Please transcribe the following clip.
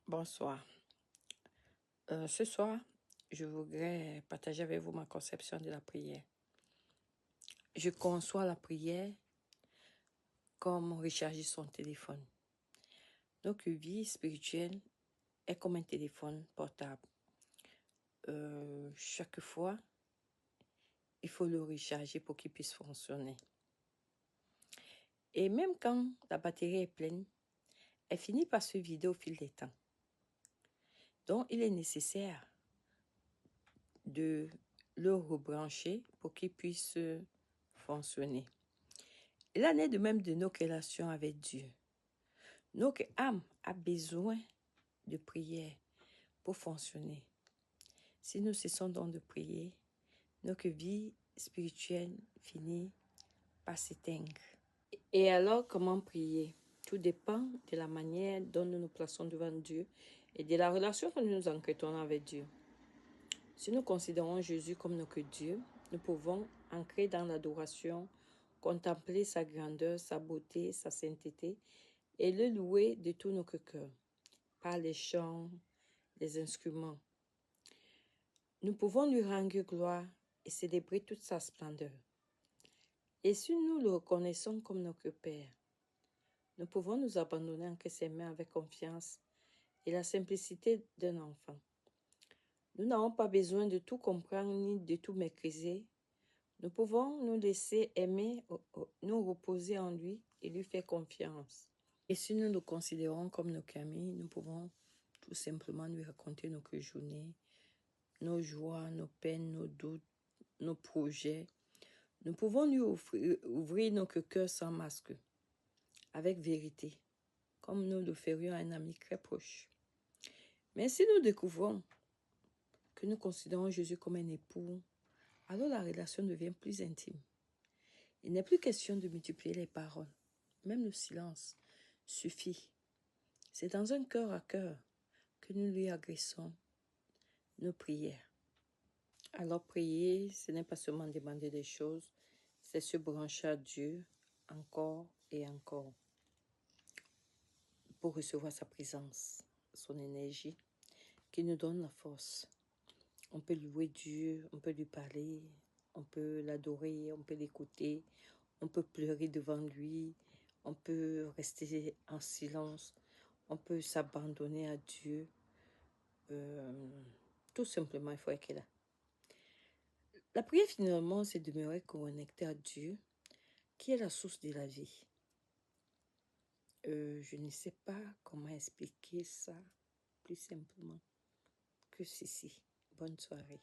Bonsoir. Ce soir, je voudrais partager avec vous ma conception de la prière. Je conçois la prière comme recharger son téléphone. Notre vie spirituelle est comme un téléphone portable. Chaque fois, il faut le recharger pour qu'il puisse fonctionner. Et même quand la batterie est pleine, elle finit par se vider au fil des temps. Donc, il est nécessaire de le rebrancher pour qu'il puisse fonctionner. Il en est de même de nos relations avec Dieu. Notre âme a besoin de prière pour fonctionner. Si nous cessons donc de prier, notre vie spirituelle finit par s'éteindre. Et alors, comment prier? Tout dépend de la manière dont nous nous plaçons devant Dieu et de la relation que nous entretenons avec Dieu. Si nous considérons Jésus comme notre Dieu, nous pouvons ancrer dans l'adoration, contempler sa grandeur, sa beauté, sa sainteté et le louer de tout notre cœur, par les chants, les instruments. Nous pouvons lui rendre gloire et célébrer toute sa splendeur. Et si nous le reconnaissons comme notre Père, nous pouvons nous abandonner entre ses mains avec confiance et la simplicité d'un enfant. Nous n'avons pas besoin de tout comprendre ni de tout maîtriser. Nous pouvons nous laisser aimer, nous reposer en lui et lui faire confiance. Et si nous le considérons comme notre ami, nous pouvons tout simplement lui raconter notre journée, nos joies, nos peines, nos doutes, nos projets. Nous pouvons lui ouvrir notre cœur sans masque, avec vérité, comme nous le ferions à un ami très proche. Mais si nous découvrons que nous considérons Jésus comme un époux, alors la relation devient plus intime. Il n'est plus question de multiplier les paroles. Même le silence suffit. C'est dans un cœur à cœur que nous lui adressons nos prières. Alors prier, ce n'est pas seulement demander des choses, c'est se brancher à Dieu encore et encore pour recevoir sa présence, son énergie qui nous donne la force. On peut louer Dieu, on peut lui parler, on peut l'adorer, on peut l'écouter, on peut pleurer devant lui, on peut rester en silence, on peut s'abandonner à Dieu. Tout simplement, il faut être là. La prière, finalement, c'est demeurer connecté à Dieu, qui est la source de la vie. Je ne sais pas comment expliquer ça plus simplement que ceci. Bonne soirée.